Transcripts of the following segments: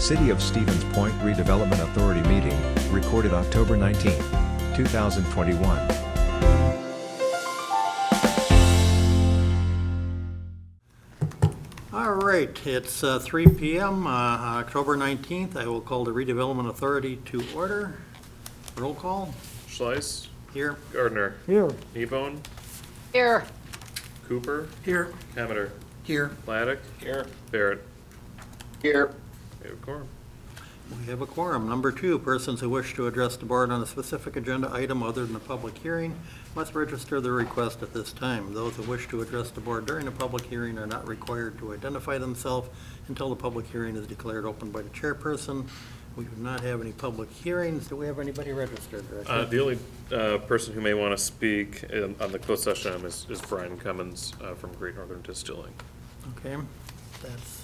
City of Stevens Point Redevelopment Authority meeting, recorded October 19, 2021. All right, it's 3 p.m. October 19th. I will call the Redevelopment Authority to order. Roll call. Schleiss. Here. Gardner. Here. Kneebone. Here. Cooper. Here. Hameter. Here. Laddick. Here. Barrett. Here. We have a quorum. We have a quorum. Number 2, persons who wish to address the board on a specific agenda item other than a public hearing must register their request at this time. Those who wish to address the board during a public hearing are not required to identify themselves until the public hearing is declared open by the chairperson. We do not have any public hearings. Do we have anybody registered? The only person who may want to speak on the closed session item is Brian Cummins from Great Northern Distilling. Okay, that's,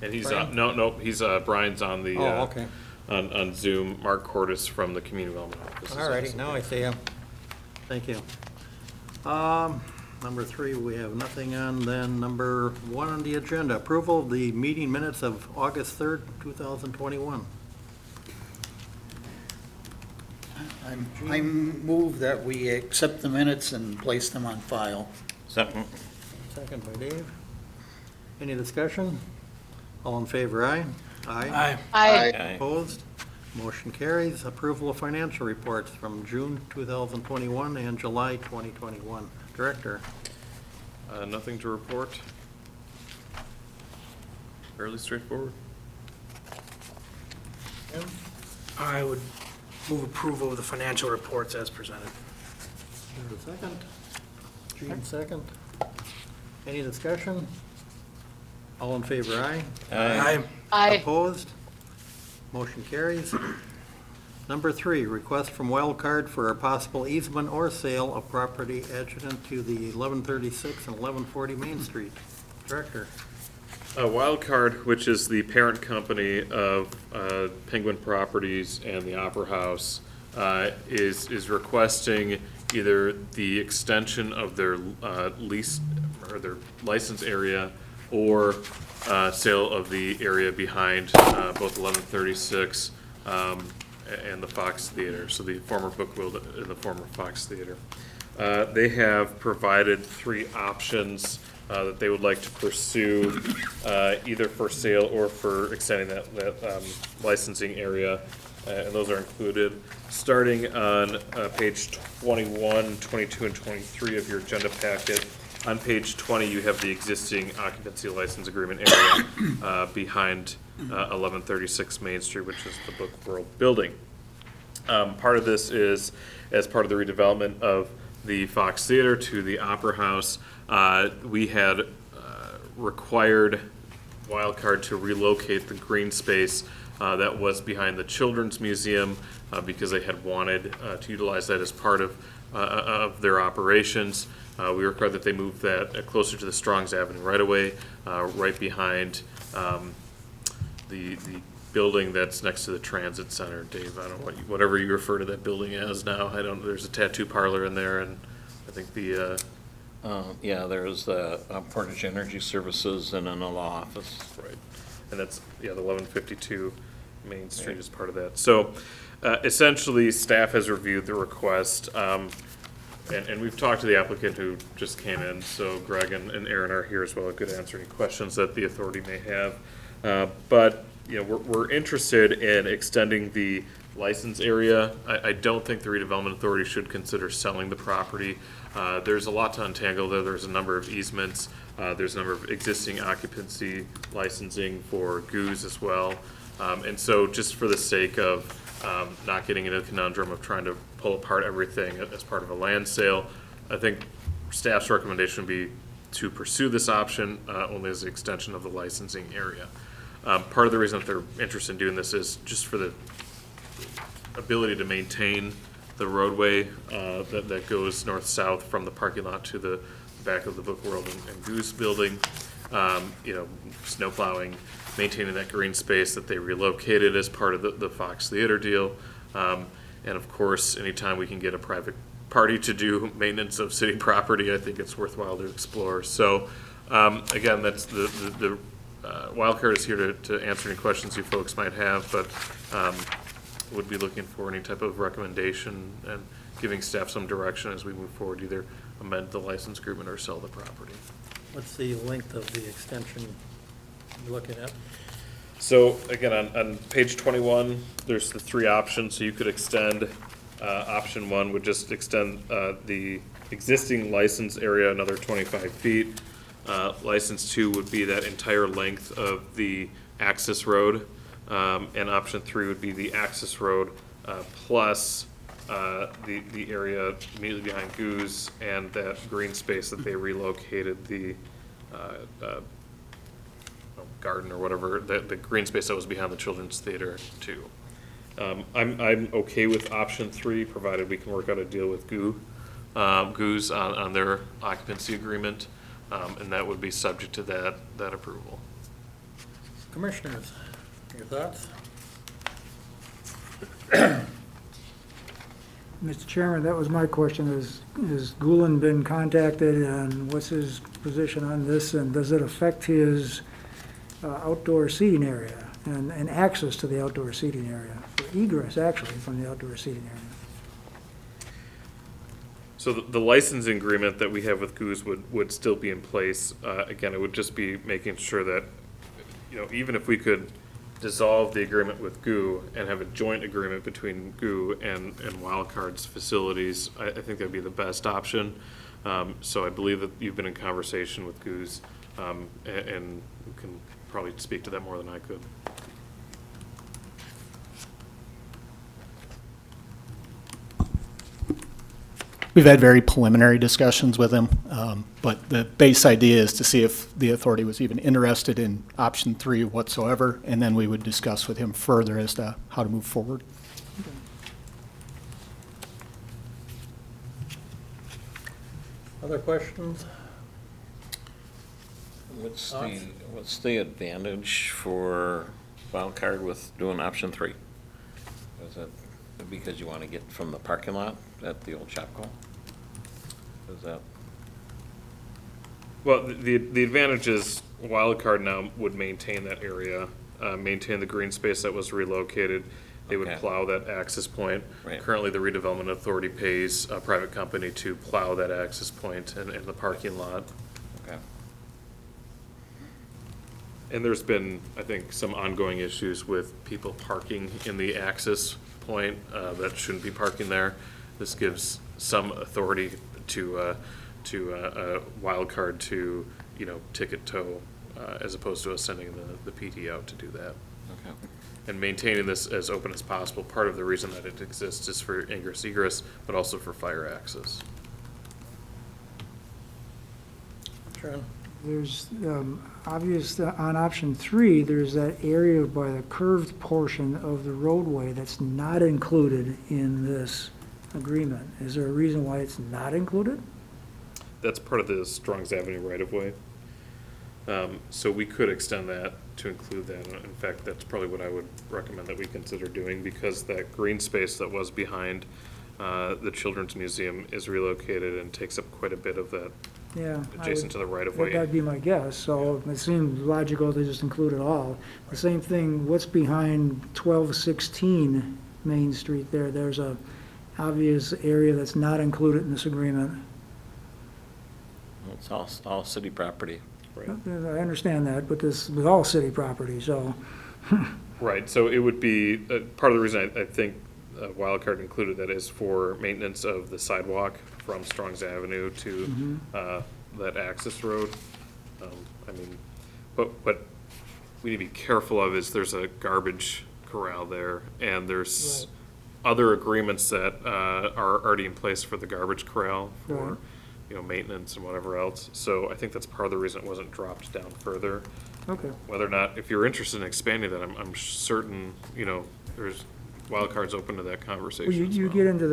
And he's Brian? he's Brian's on the okay. on Zoom. Mark Cordes from the Community Development Office. All righty, now I see him. Thank you. Number 3, we have nothing on. Then number 1 on the agenda, approval of the meeting minutes of August 3rd, 2021. I move that we accept the minutes and place them on file. Second. Second by Dave. Any discussion? All in favor, aye? Aye. Aye. Opposed? Motion carries. Approval of financial reports from June 2021 and July 2021. Director? Nothing to report. Fairly straightforward. I would move approval of the financial reports as presented. There's a second. Gene, second. Any discussion? All in favor, aye? Aye. Aye. Opposed? Motion carries. Number 3, request from Wildcard for a possible easement or sale of property adjacent to the 1136 and 1140 Main Street. Director? Wildcard, which is the parent company of Penguin Properties and the Opera House, is requesting either the extension of their lease or their license area or sale of the area behind both 1136 and the Fox Theater, so the former Bookworld and the former Fox Theater. They have provided 3 options that they would like to pursue, either for sale or for extending that licensing area, and those are included. Starting on page 21, 22, and 23 of your agenda packet. On page 20, you have the existing occupancy license agreement area behind 1136 Main Street, which is the Book World building. Part of this is as part of the redevelopment of the Fox Theater to the Opera House. We had required Wildcard to relocate the green space that was behind the Children's Museum because they had wanted to utilize that as part of their operations. We required that they move that closer to the Strongs Avenue right-of-way, right behind the building that's next to the Transit Center. Dave, I don't know whatever you refer to that building as now. There's a tattoo parlor in there, and I think the Yeah, there's the Portage Energy Services and an law office. right, and that's the 1152 Main Street is part of that. So essentially, staff has reviewed the request. And we've talked to the applicant who just came in, so Greg and Aaron are here as well, could answer any questions that the authority may have. But we're interested in extending the license area. I don't think the redevelopment authority should consider selling the property. There's a lot to untangle there. There's a number of easements. There's a number of existing occupancy licensing for GOOS as well. And so just for the sake of not getting into the conundrum of trying to pull apart everything as part of a land sale, I think staff's recommendation would be to pursue this option only as an extension of the licensing area. Part of the reason that they're interested in doing this is just for the ability to maintain the roadway that goes north-south from the parking lot to the back of the Book World and Goose building. Snow plowing, maintaining that green space that they relocated as part of the Fox Theater deal. And of course, anytime we can get a private party to do maintenance of city property, I think it's worthwhile to explore. So again, that's the Wildcard is here to answer any questions you folks might have, but would be looking for any type of recommendation and giving staff some direction as we move forward, either amend the license agreement or sell the property. What's the length of the extension you're looking at? So again, on page 21, there's the three options. So you could extend, option one would just extend the existing license area another 25 feet. License two would be that entire length of the access road. And option three would be the access road plus the area immediately behind Goose and that green space that they relocated the garden or whatever, the green space that was behind the children's theater to. I'm okay with option three, provided we can work out a deal with Goose on their occupancy agreement, and that would be subject to that approval. Commissioners, your thoughts? Mr. Chairman, that was my question. Has Gulen been contacted, and what's his position on this? And does it affect his outdoor seating area and access to the outdoor seating area? For egress, actually, from the outdoor seating area. So the licensing agreement that we have with Goose would still be in place. Again, it would just be making sure that, even if we could dissolve the agreement with GU and have a joint agreement between GU and Wildcard's facilities, I think that'd be the best option. So I believe that you've been in conversation with Goose, and you can probably speak to that more than I could. We've had very preliminary discussions with him, but the base idea is to see if the authority was even interested in option three whatsoever, and then we would discuss with him further as to how to move forward. Other questions? What's the advantage for Wildcard with doing option three? Is it because you want to get from the parking lot at the old Chapco? Is that? Well, the advantage is Wildcard now would maintain that area, maintain the green space that was relocated. They would Okay. plow that access point. Right. Currently, the redevelopment authority pays a private company to plow that access point and the parking lot. Okay. And there's been, I think, some ongoing issues with people parking in the access point that shouldn't be parking there. This gives some authority to Wildcard to, ticket tow, as opposed to us sending the PT out to do that. Okay. And maintaining this as open as possible. Part of the reason that it exists is for ingress egress, but also for fire access. Sharon? There's obvious, on option three, there's that area by the curved portion of the roadway that's not included in this agreement. Is there a reason why it's not included? That's part of the Strongs Avenue right-of-way. So we could extend that to include that. In fact, that's probably what I would recommend that we consider doing, because that green space that was behind the Children's Museum is relocated and takes up quite a bit of that Yeah. adjacent to the right-of-way. That'd be my guess, so it seems logical to just include it all. The same thing, what's behind 1216 Main Street there? There's a obvious area that's not included in this agreement. It's all city property. Right. I understand that, but this was all city property, so. Right, so it would be, part of the reason I think Wildcard included that is for maintenance of the sidewalk from Strongs Avenue to that access road. But what we need to be careful of is there's a garbage corral there, and there's other agreements that are already in place for the garbage corral for, maintenance and whatever else. So I think that's part of the reason it wasn't dropped down further. Okay. Whether or not, if you're interested in expanding that, I'm certain, there's Wildcard's open to that conversation Well, as you well. get into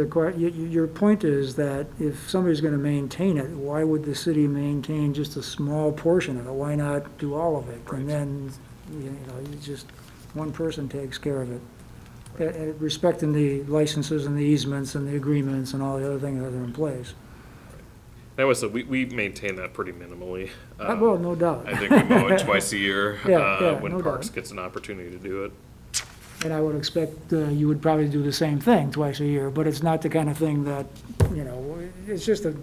your point is that if somebody's gonna maintain it, why would the city maintain just a small portion of it? Why not do all of it? Right. And then, you just, one person takes care of it. Respecting the licenses and the easements and the agreements and all the other things that are in place. That was, we maintain that pretty minimally. Well, no doubt. I think we mow it twice a year, Yeah, when no Parks doubt. gets an opportunity to do it. And I would expect you would probably do the same thing twice a year, but it's not the kind of thing that, it's just a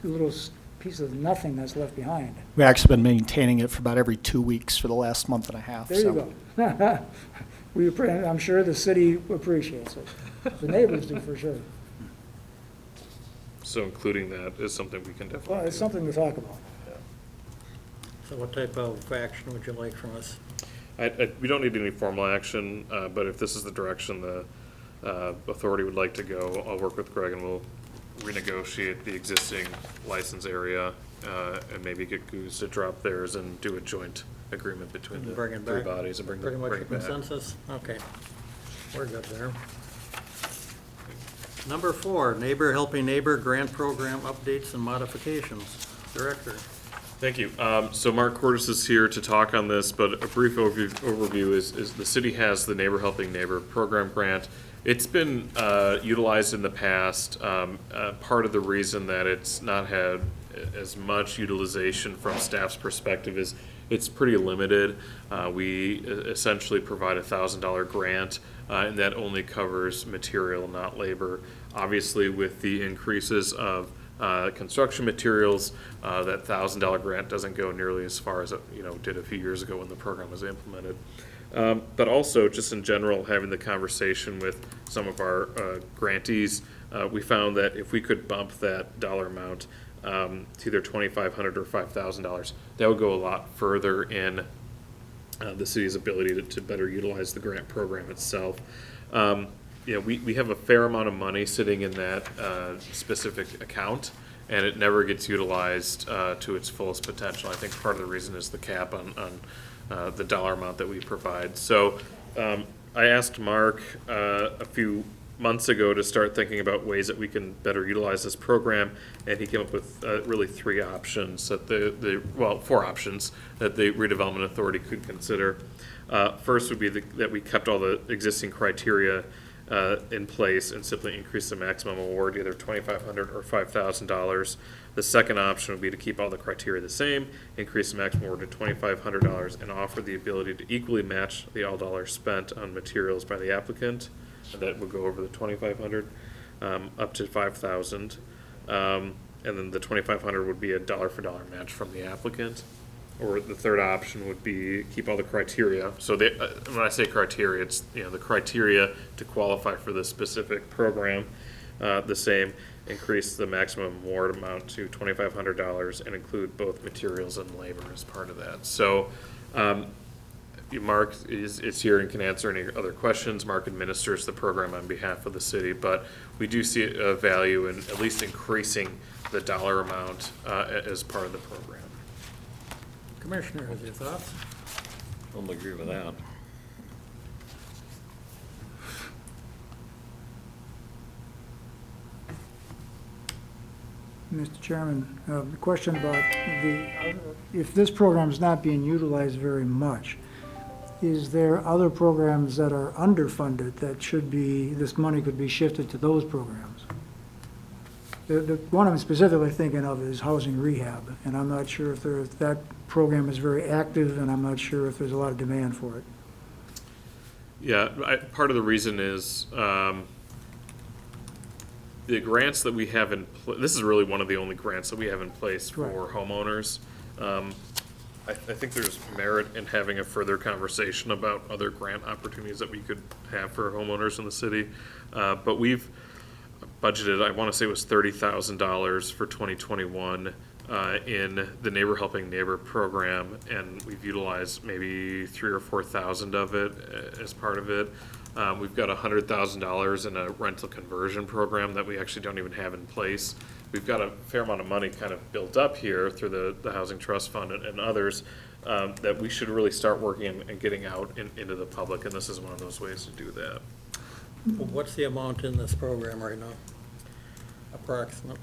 little piece of nothing that's left behind. We've actually been maintaining it for about every 2 weeks for the last month and a half. There you go. I'm sure the city appreciates it. The neighbors do for sure. So including that is something we can definitely Well, do. it's something to talk about. So what type of action would you like from us? We don't need any formal action, but if this is the direction the authority would like to go, I'll work with Greg and we'll renegotiate the existing license area and maybe get Goose to drop theirs and do a joint agreement between the Bring it three back? bodies and bring Pretty much a it back. consensus? Okay. We're good there. Number 4, Neighbor Helping Neighbor Grant Program Updates and Modifications. Director. Thank you. So Mark Cordes is here to talk on this, but a brief overview is the city has the Neighbor Helping Neighbor Program Grant. It's been utilized in the past. Part of the reason that it's not had as much utilization from staff's perspective is it's pretty limited. We essentially provide a $1,000 grant, and that only covers material, not labor. Obviously, with the increases of construction materials, that $1,000 grant doesn't go nearly as far as it did a few years ago when the program was implemented. But also, just in general, having the conversation with some of our grantees, we found that if we could bump that dollar amount to either $2,500 or $5,000, that would go a lot further in the city's ability to better utilize the grant program itself. We have a fair amount of money sitting in that specific account, and it never gets utilized to its fullest potential. I think part of the reason is the cap on the dollar amount that we provide. So I asked Mark a few months ago to start thinking about ways that we can better utilize this program, and he came up with really 3 options that 4 options that the Redevelopment Authority could consider. First would be that we kept all the existing criteria in place and simply increase the maximum award, either $2,500 or $5,000. The second option would be to keep all the criteria the same, increase the maximum award to $2,500, and offer the ability to equally match the all dollars spent on materials by the applicant. And that would go over the $2,500 up to $5,000, and then the $2,500 would be a dollar for dollar match from the applicant. Or the third option would be keep all the criteria. So when I say criteria, it's the criteria to qualify for this specific program the same. Increase the maximum award amount to $2,500 and include both materials and labor as part of that. So Mark is here and can answer any other questions. Mark administers the program on behalf of the city, but we do see a value in at least increasing the dollar amount as part of the program. Commissioner, has your thoughts? Don't agree with that. Mr. Chairman, the question about if this program is not being utilized very much, is there other programs that are underfunded that this money could be shifted to those programs? The one I'm specifically thinking of is housing rehab, and I'm not sure if that program is very active, and I'm not sure if there's a lot of demand for it. Yeah, part of the reason is the grants that we have this is really one of the only grants that we have in place for Right. homeowners. I think there's merit in having a further conversation about other grant opportunities that we could have for homeowners in the city. But we've budgeted, I want to say it was $30,000 for 2021 in the Neighbor Helping Neighbor program, and we've utilized maybe $3,000 or $4,000 of it as part of it. We've got $100,000 in a rental conversion program that we actually don't even have in place. We've got a fair amount of money kind of built up here through the Housing Trust Fund and others that we should really start working and getting out into the public, and this is one of those ways to do that. What's the amount in this program right now? Approximate?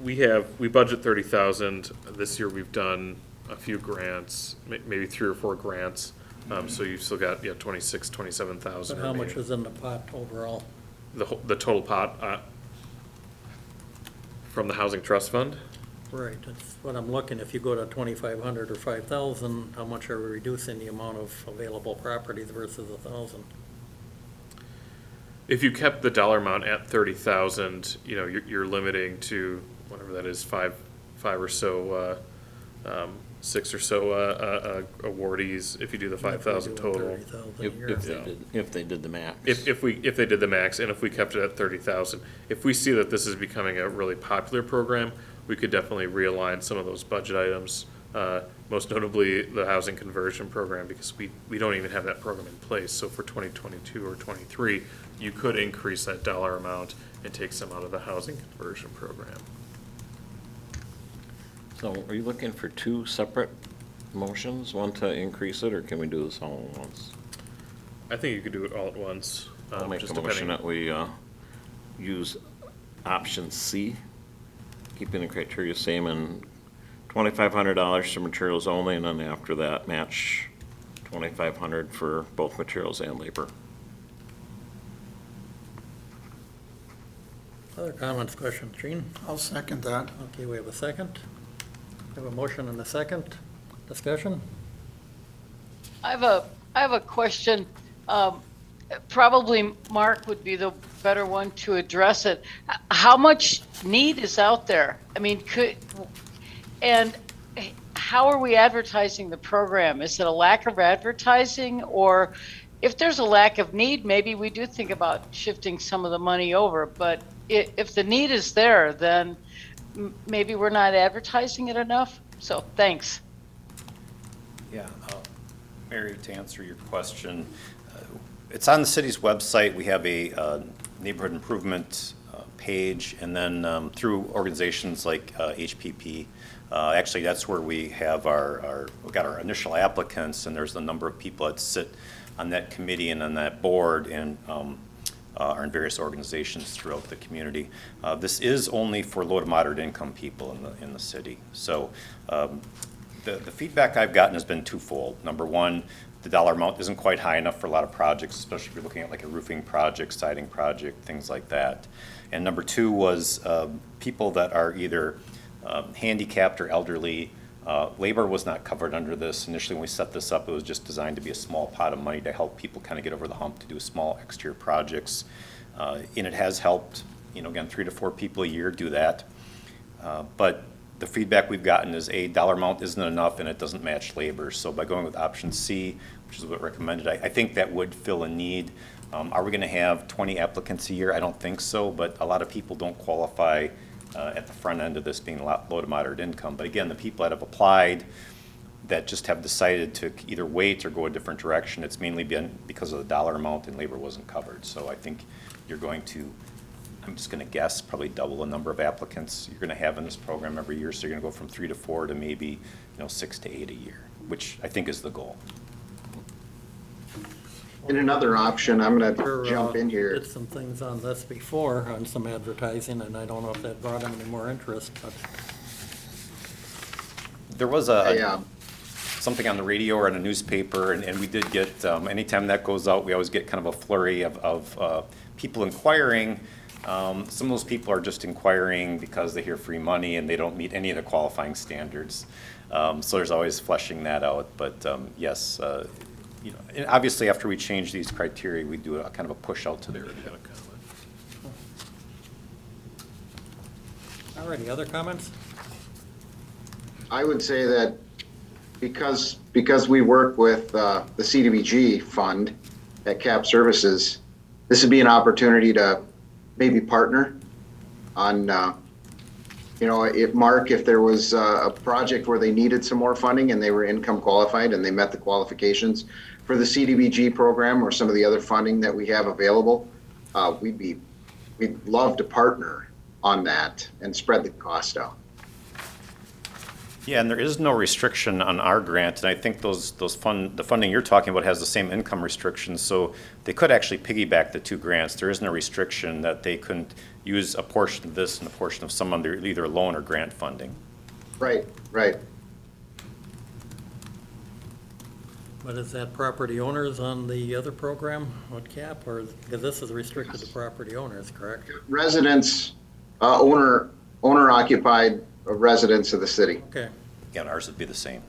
We budget 30,000. This year we've done a few grants, maybe 3 or 4 grants. So you've still got 27,000. But how much is in the pot overall? The total pot from the Housing Trust Fund? Right, that's what I'm looking, if you go to 2,500 or 5,000, how much are we reducing the amount of available properties versus 1,000? If you kept the dollar amount at 30,000, you know, you're limiting to whatever that is, five or so, 6 or so awardees if you do the 5,000 total. If they did the max. If they did the max, and if we kept it at 30,000, if we see that this is becoming a really popular program, we could definitely realign some of those budget items. Most notably the housing conversion program, because we don't even have that program in place. So for 2022 or 23, you could increase that dollar amount and take some out of the housing conversion program. So are you looking for two separate motions, one to increase it, or can we do this all at once? I think you could do it all at once. I'll make just a motion depending- that we use option C, keeping the criteria same, and $2,500 for materials only, and then after that, match $2,500 for both materials and labor. Other comments, questions, Gene? I'll second that. Okay, we have a second. We have a motion and a second. Discussion? I have a question. Probably Mark would be the better one to address it. How much need is out there? I mean, and how are we advertising the program? Is it a lack of advertising, or if there's a lack of need, maybe we do think about shifting some of the money over, but if the need is there, then maybe we're not advertising it enough? So, thanks. Yeah, Mary, to answer your question, it's on the city's website. We have a neighborhood improvement page, and then through organizations like HPP, actually that's where we have we've got our initial applicants, and there's a number of people that sit on that committee and on that board, and are in various organizations throughout the community. This is only for low to moderate income people in the city. So the feedback I've gotten has been twofold. Number one, the dollar amount isn't quite high enough for a lot of projects, especially if you're looking at like a roofing project, siding project, things like that. And number two was people that are either handicapped or elderly. Labor was not covered under this. Initially, when we set this up, it was just designed to be a small pot of money to help people kind of get over the hump to do small exterior projects. And it has helped, again, 3 to 4 people a year do that. But the feedback we've gotten is a dollar amount isn't enough and it doesn't match labor. So by going with option C, which is what recommended, I think that would fill a need. Are we going to have 20 applicants a year? I don't think so, but a lot of people don't qualify at the front end of this being low to moderate income. But again, the people that have applied that just have decided to either wait or go a different direction, it's mainly been because of the dollar amount and labor wasn't covered. So I think you're going to, I'm just going to guess, probably double the number of applicants you're going to have in this program every year. So you're going to go from 3 to 4 to maybe 6 to 8 a year, which I think is the goal. In another option, I'm going to jump in here. Did some things on this before, on some advertising, and I don't know if that brought them any more interest, but. There was something on the radio or in a newspaper, and we did get, anytime that goes out, we always get kind of a flurry of people inquiring. Some of those people are just inquiring because they hear free money and they don't meet any of the qualifying standards. So there's always fleshing that out, but yes, and obviously after we change these criteria, we do a kind of a push out to their. Alrighty, other comments? I would say that because we work with the CDBG fund at CAP Services, this would be an opportunity to maybe partner on, if there was a project where they needed some more funding and they were income qualified and they met the qualifications for the CDBG program or some of the other funding that we have available, we'd love to partner on that and spread the cost out. Yeah, and there is no restriction on our grant, and I think the funding you're talking about has the same income restrictions, so they could actually piggyback the two grants. There is no restriction that they couldn't use a portion of this and a portion of some under either loan or grant funding. Right. But is that property owners on the other program on CAP, or, because this is restricted to property owners, correct? Residents, owner occupied residents of the city. Okay. Again, ours would be the same.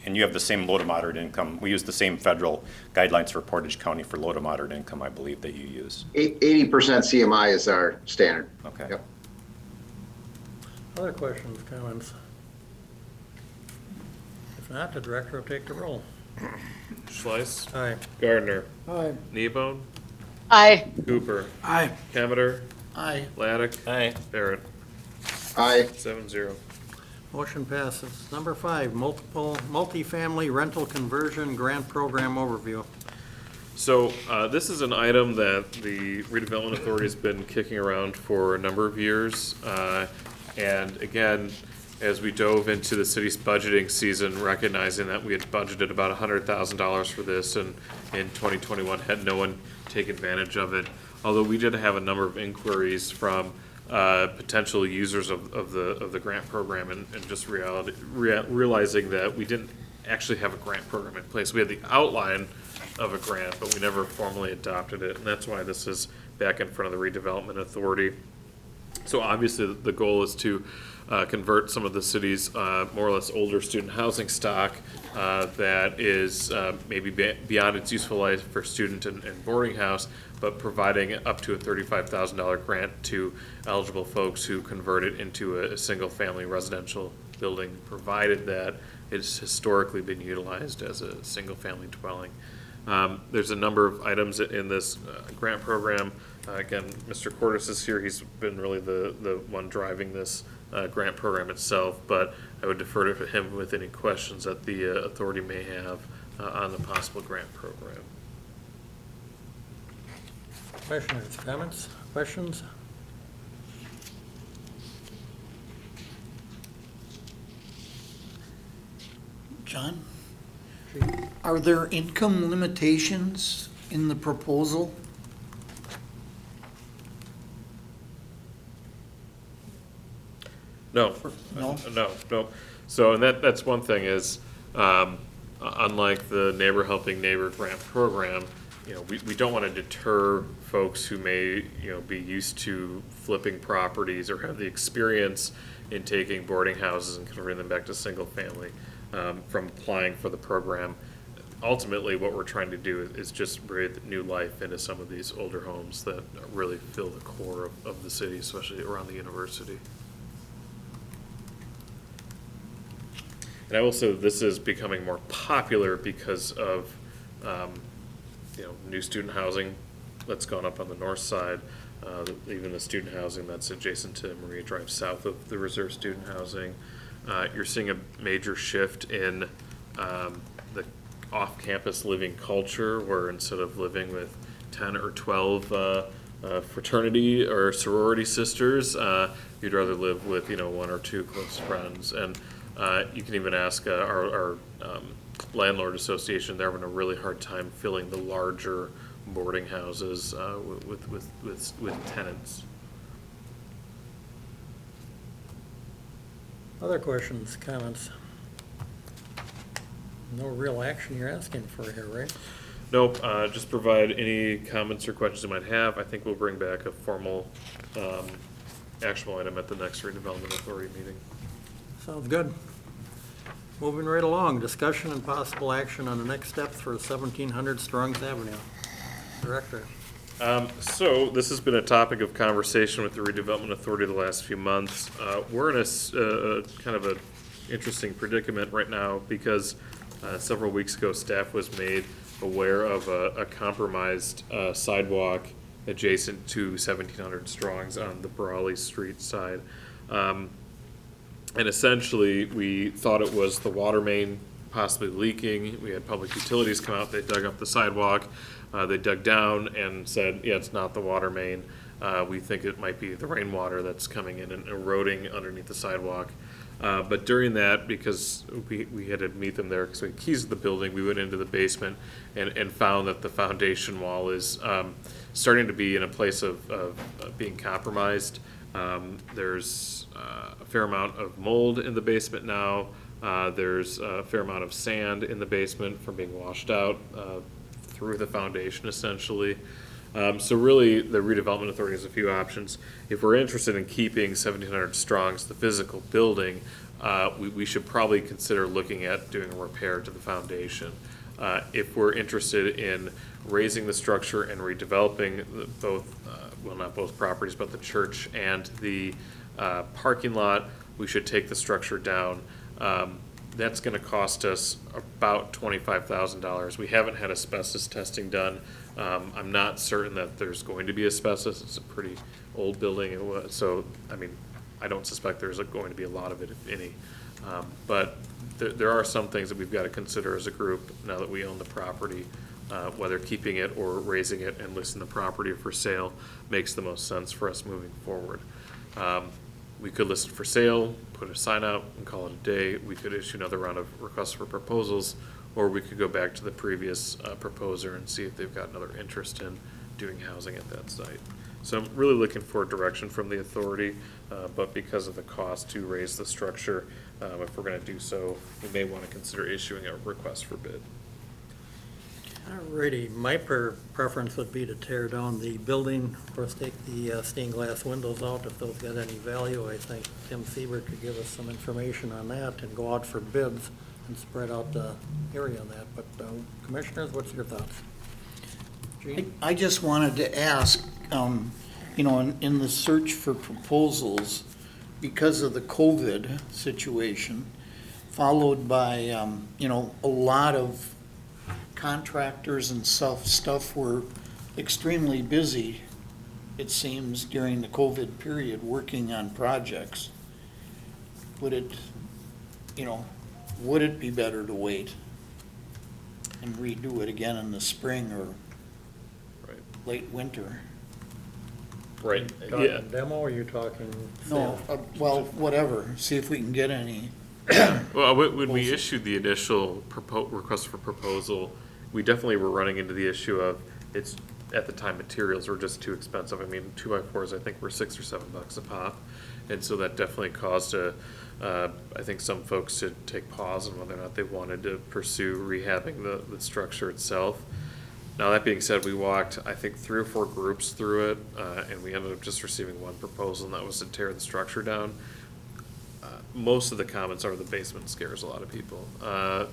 And you have the same low to moderate income. We use the same federal guidelines for Portage County for low to moderate income, I believe, that you use. 80% CMI is our standard. Okay. Yep. Other questions, comments? If not, the director will take the roll. Schleiss, Aye. Gardner, Aye. Kneebone, Aye. Cooper, Aye. Cameter, Aye. Laddick, Aye. Barrett, Aye. 7-0. Motion passes. Number 5, multifamily rental conversion grant program overview. So this is an item that the Redevelopment Authority has been kicking around for a number of years. And again, as we dove into the city's budgeting season, recognizing that we had budgeted about $100,000 for this, and in 2021 had no one take advantage of it. Although we did have a number of inquiries from potential users of the grant program, and just realizing that we didn't actually have a grant program in place. We had the outline of a grant, but we never formally adopted it, and that's why this is back in front of the Redevelopment Authority. So obviously, the goal is to convert some of the city's more or less older student housing stock that is maybe beyond its useful life for student and boarding house, but providing up to a $35,000 grant to eligible folks who convert it into a single-family residential building, provided that it's historically been utilized as a single-family dwelling. There's a number of items in this grant program. Again, Mr. Cordes is here. He's been really the one driving this grant program itself, but I would defer to him with any questions that the authority may have on the possible grant program. Commissioners, comments, questions? John? Are there income limitations in the proposal? No. No? No. So, and that's one thing is, unlike the Neighbor Helping Neighbor grant program, we don't want to deter folks who may, be used to flipping properties or have the experience in taking boarding houses and converting them back to single family, from applying for the program. Ultimately, what we're trying to do is just breathe new life into some of these older homes that really fill the core of the city, especially around the university. And I will say this is becoming more popular because of, new student housing that's gone up on the north side, even the student housing that's adjacent to Maria Drive south of the reserve student housing. You're seeing a major shift in the off-campus living culture, where instead of living with 10 or 12 fraternity or sorority sisters, you'd rather live with, 1 or 2 close friends. And you can even ask our landlord association. They're having a really hard time filling the larger boarding houses with tenants. Other questions, comments? No real action you're asking for here, right? Nope, just provide any comments or questions you might have. I think we'll bring back a formal actionable item at the next redevelopment authority meeting. Sounds good. Moving right along, discussion and possible action on the next steps for 1700 Strongs Avenue. Director. So this has been a topic of conversation with the Redevelopment Authority the last few months. We're in a kind of an interesting predicament right now because several weeks ago, staff was made aware of a compromised sidewalk adjacent to 1700 Strongs on the Brawley Street side. And essentially, we thought it was the water main possibly leaking. We had public utilities come out, they dug up the sidewalk, they dug down and said, yeah, it's not the water main. We think it might be the rainwater that's coming in and eroding underneath the sidewalk. But during that, because we had to meet them there because we had keys to the building, we went into the basement and found that the foundation wall is starting to be in a place of being compromised. There's a fair amount of mold in the basement now. There's a fair amount of sand in the basement from being washed out through the foundation, essentially. So really, the redevelopment authority has a few options. If we're interested in keeping 1700 Strong's, the physical building, we should probably consider looking at doing a repair to the foundation. If we're interested in raising the structure and redeveloping both, well, not both properties, but the church and the parking lot, we should take the structure down. That's gonna cost us about $25,000. We haven't had asbestos testing done. I'm not certain that there's going to be asbestos. It's a pretty old building, so, I mean, I don't suspect there's going to be a lot of it, if any. But there are some things that we've got to consider as a group now that we own the property, whether keeping it or raising it and listing the property for sale makes the most sense for us moving forward. We could list it for sale, put a sign out and call it a day. We could issue another round of requests for proposals, or we could go back to the previous proposer and see if they've got another interest in doing housing at that site. So I'm really looking for direction from the authority, but because of the cost to raise the structure, if we're gonna do so, we may wanna consider issuing a request for bid. Alrighty, my preference would be to tear down the building, of course, take the stained glass windows out if those got any value. I think Tim Seaver could give us some information on that and go out for bids and spread out the area on that. But commissioners, what's your thoughts? Gene? I just wanted to ask, you know, in the search for proposals, because of the COVID situation, followed by, you know, a lot of contractors and stuff were extremely busy, it seems, during the COVID period, working on projects. Would it, you know, would it be better to wait and redo it again in the spring or Right. late winter? Right, You talking demo or you talking No, sale? well, whatever, see if we can get any. Well, when we issued the initial request for proposal, we definitely were running into the issue of, it's, at the time, materials were just too expensive. I mean, 2x4s, I think, were $6 or $7 a pop. And so that definitely caused I think some folks to take pause on whether or not they wanted to pursue rehabbing the structure itself. Now, that being said, we walked, I think, 3 or 4 groups through it, and we ended up just receiving one proposal, and that was to tear the structure down. Most of the comments are the basement scares a lot of people.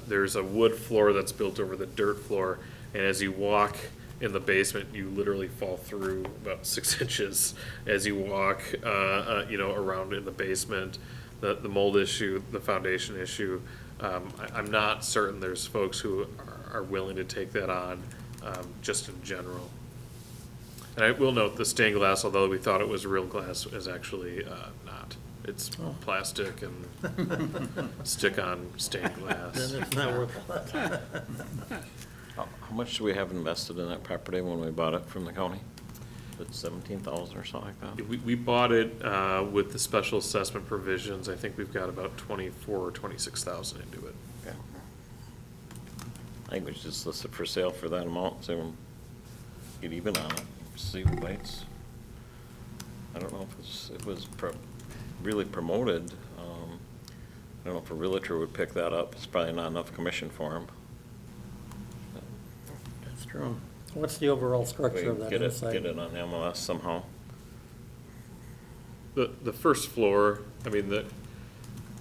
There's a wood floor that's built over the dirt floor, and as you walk in the basement, you literally fall through about 6 inches as you walk, you know, around in the basement. The mold issue, the foundation issue, I'm not certain there's folks who are willing to take that on, just in general. And I will note the stained glass, although we thought it was real glass, is actually not. It's plastic and stick-on stained glass. Then it's not worth it. How much do we have invested in that property when we bought it from the county? It's 17,000 or something like that? We bought it with the special assessment provisions. I think we've got about 24 or 26,000 into it. Okay. I think we should just list it for sale for that amount, so we'll get even on it, see who bites. I don't know if it was really promoted. I don't know if a realtor would pick that up. It's probably not enough commission for him. That's true. What's the overall structure of that Get inside? it on MLS somehow. The first floor, I mean,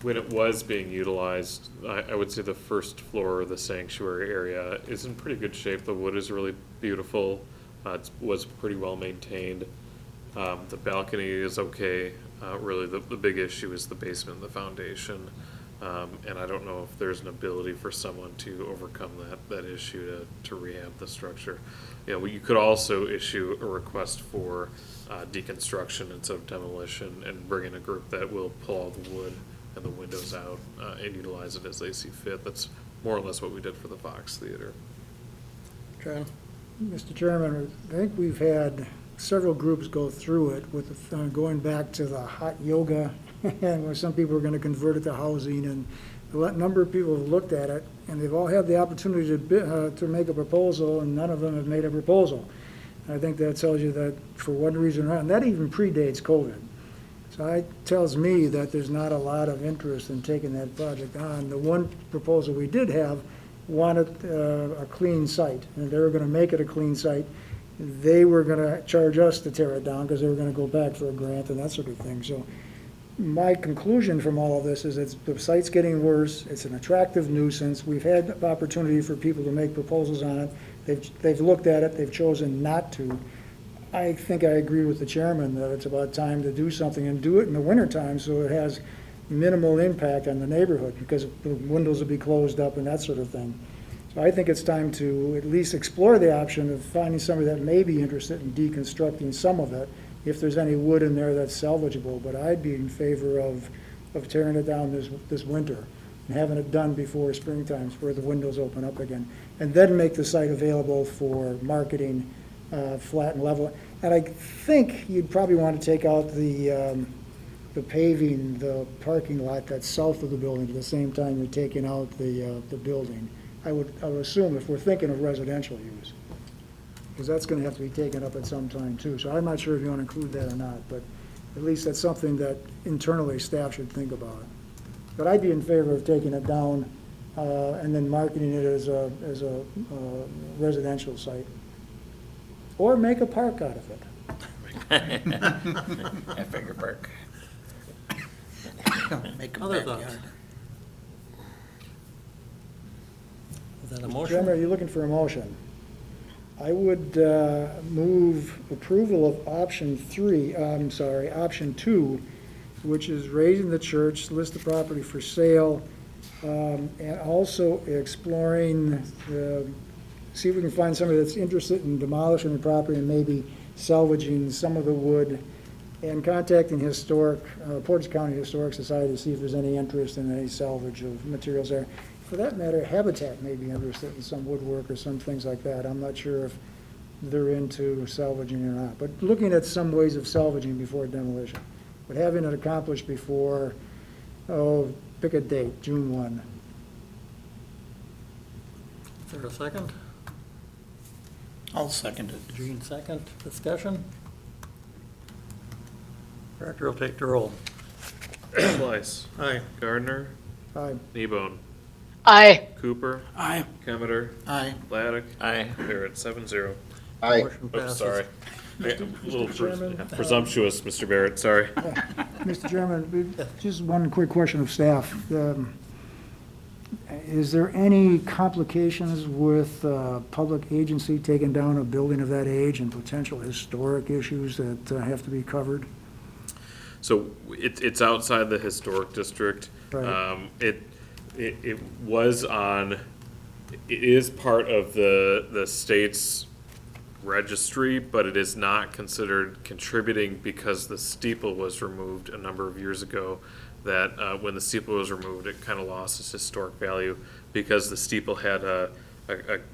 when it was being utilized, I would say the first floor of the sanctuary area is in pretty good shape. The wood is really beautiful. It was pretty well maintained. The balcony is okay. Really, the big issue is the basement and the foundation. And I don't know if there's an ability for someone to overcome that issue to rehab the structure. You know, you could also issue a request for deconstruction instead of demolition and bring in a group that will pull all the wood and the windows out and utilize it as they see fit. That's more or less what we did for the Fox Theater. John? Mr. Chairman, I think we've had several groups go through it with going back to the hot yoga and where some people are going to convert it to housing, and a number of people have looked at it, and they've all had the opportunity to make a proposal, and none of them have made a proposal. I think that tells you that for one reason or another, and that even predates COVID. So it tells me that there's not a lot of interest in taking that project on. The one proposal we did have wanted a clean site, and they were going to make it a clean site. they were gonna charge us to tear it down because they were gonna go back for a grant and that sort of thing. So my conclusion from all of this is the site's getting worse. It's an attractive nuisance. We've had opportunity for people to make proposals on it. They've looked at it. They've chosen not to. I think I agree with the chairman that it's about time to do something and do it in the wintertime so it has minimal impact on the neighborhood because the windows will be closed up and that sort of thing. So I think it's time to at least explore the option of finding somebody that may be interested in deconstructing some of it, if there's any wood in there that's salvageable. But I'd be in favor of tearing it down this winter and having it done before springtime where the windows open up again. And then make the site available for marketing, flat and level. And I think you'd probably want to take out the paving, the parking lot that's south of the building at the same time you're taking out the building. I would assume if we're thinking of residential use, because that's gonna have to be taken up at some time too. So I'm not sure if you want to include that or not, but at least that's something that internally staff should think about. But I'd be in favor of taking it down and then marketing it as a residential site. Or make a park out of it. I figure park. Make a Other backyard. thoughts? Is that a motion? Chairman, are you looking for a motion? I would move approval of option two, which is raising the church, list the property for sale, and also exploring, see if we can find somebody that's interested in demolishing the property and maybe salvaging some of the wood, and contacting Portage County Historic Society to see if there's any interest in any salvage of materials there. For that matter, Habitat may be interested in some woodwork or some things like that. I'm not sure if they're into salvaging or not, but looking at some ways of salvaging before demolition. But having it accomplished before, pick a date, June 1. Is there a second? I'll second it. Gene, second. Discussion? Director will take the roll. Slice. Aye. Gardner. Aye. Kneebone. Aye. Cooper. Aye. Kemeter. Aye. Laddick. Aye. Barrett, 7-0. Aye. Motion Oops, passes. sorry. A little Chairman. presumptuous, Mr. Barrett, sorry. Mr. Chairman, just one quick question of staff. Is there any complications with public agency taking down a building of that age and potential historic issues that have to be covered? So it's outside the historic district. Right. It was on, it is part of the state's registry, but it is not considered contributing because the steeple was removed a number of years ago. That when the steeple was removed, it kind of lost its historic value because the steeple had a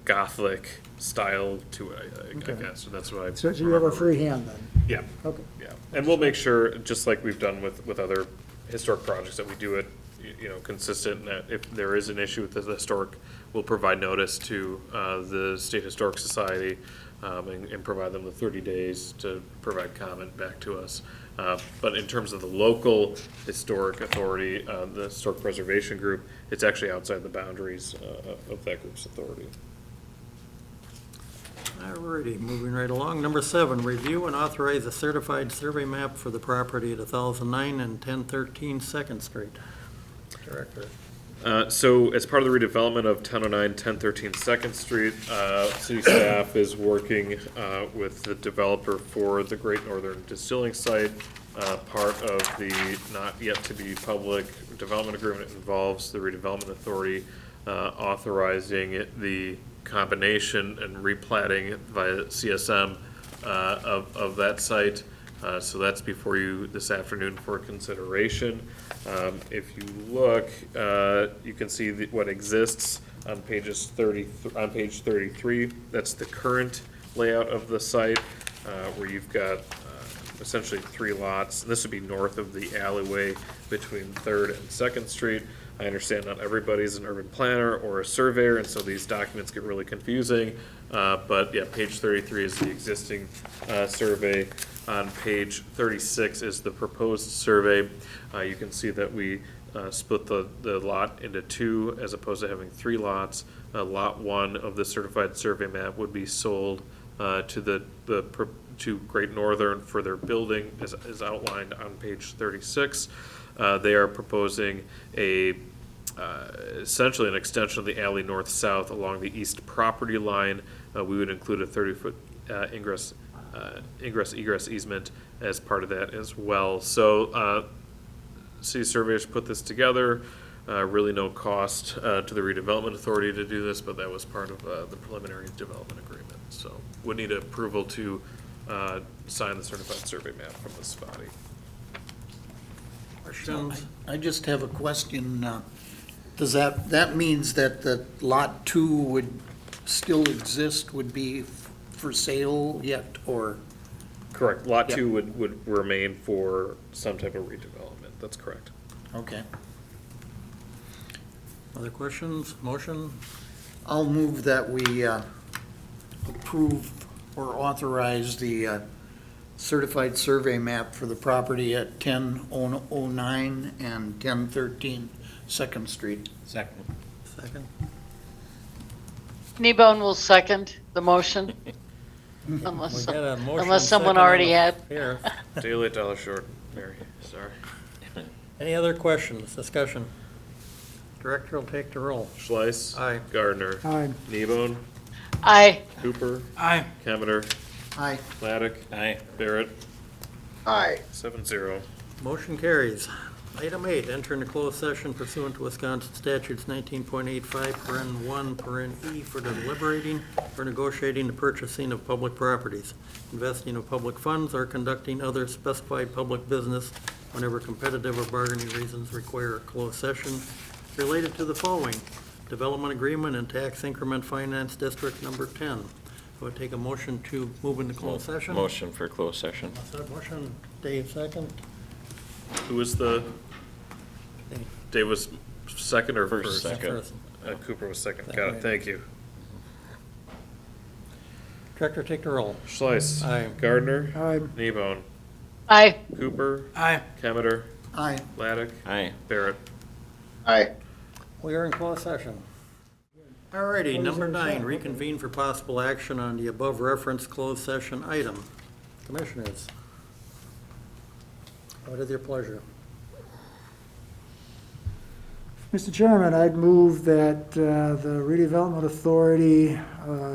Gothic style to it, I Okay. guess, and that's what I. So you have a remember. free hand then? Yeah. Okay. Yeah, and we'll make sure, just like we've done with other historic projects, that we do it, consistent, and that if there is an issue with the historic, we'll provide notice to the State Historic Society and provide them the 30 days to provide comment back to us. But in terms of the local historic authority, the Historic Preservation Group, it's actually outside the boundaries of that group's authority. Alrighty, moving right along. Number 7, review and authorize a certified survey map for the property at 1009 and 1013 Second Street. Director. So as part of the redevelopment of 1009, 1013 Second Street, city staff is working with the developer for the Great Northern Distilling site. Part of the not yet to be public development agreement involves the redevelopment authority authorizing the combination and replatting via CSM of that site. So that's before you this afternoon for consideration. If you look, you can see what exists on page 33. That's the current layout of the site, where you've got essentially 3 lots. This would be north of the alleyway between 3rd and 2nd Street. I understand not everybody's an urban planner or a surveyor, and so these documents get really confusing. But yeah, page 33 is the existing survey. On page 36 is the proposed survey. You can see that we split the lot into 2 as opposed to having 3 lots. Lot 1 of the certified survey map would be sold to Great Northern for their building as outlined on page 36. They are proposing essentially an extension of the alley north-south along the east property line. We would include a 30-foot ingress easement as part of that as well. So city surveyors put this together. Really no cost to the redevelopment authority to do this, but that was part of the preliminary development agreement. So would need approval to sign the certified survey map from this body. Questions? I just have a question. Does that means that the lot 2 would still exist, would be for sale yet, or? Correct. Lot Yep. 2 would remain for some type of redevelopment. That's correct. Okay. Other questions? Motion? I'll move that we approve or authorize the certified survey map for the property at 1009 and 1013 Second Street. Second. Second. Kneebone will second the motion. We Unless, got a motion unless someone second on already the- had. Here. Day late, dollar short, Mary. Sorry. Any other questions, discussion? Director will take the roll. Schleiss. Aye. Gardner. Aye. Kneebone. Aye. Cooper. Aye. Kemeter. Aye. Laddick. Aye. Barrett. Aye. 7-0. Motion carries. Item 8, enter into closed session pursuant to Wisconsin statutes 19.85, paren 1, paren E, for deliberating or negotiating the purchasing of public properties, investing of public funds, or conducting other specified public business whenever competitive or bargaining reasons require a closed session related to the following: development agreement and tax increment finance district number 10. So I take a motion to move into closed session. Motion for closed session. Motion, Dave second. Who was the, Dave was second or first? Second. First. Cooper was second. Got it. Thank you. Director, take the roll. Schleiss. Aye. Gardner. Aye. Kneebone. Aye. Cooper. Aye. Kemeter. Aye. Laddick. Aye. Barrett. Aye. We are in closed session. Alrighty, number 9, reconvene for possible action on the above referenced closed session item. Commissioners, what is your pleasure? Mr. Chairman, I'd move that the redevelopment authority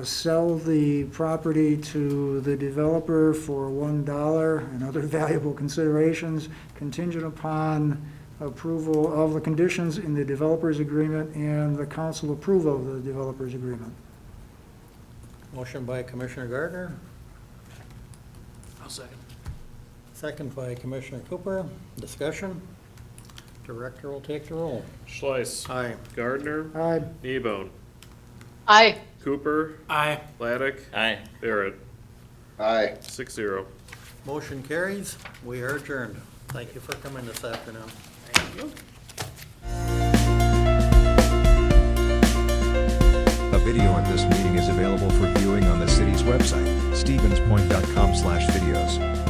sell the property to the developer for $1 and other valuable considerations contingent upon approval of the conditions in the developer's agreement and the council approval of the developer's agreement. Motion by Commissioner Gardner, I'll second. second by Commissioner Cooper. Discussion? Director will take the roll. Schleiss. Aye. Gardner. Aye. Kneebone. Aye. Cooper. Aye. Laddick. Aye. Barrett. Aye. 6-0. Motion carries. We are adjourned. Thank you for coming this afternoon. A video of this meeting is available for viewing on the city's website, stevenspoint.com/videos.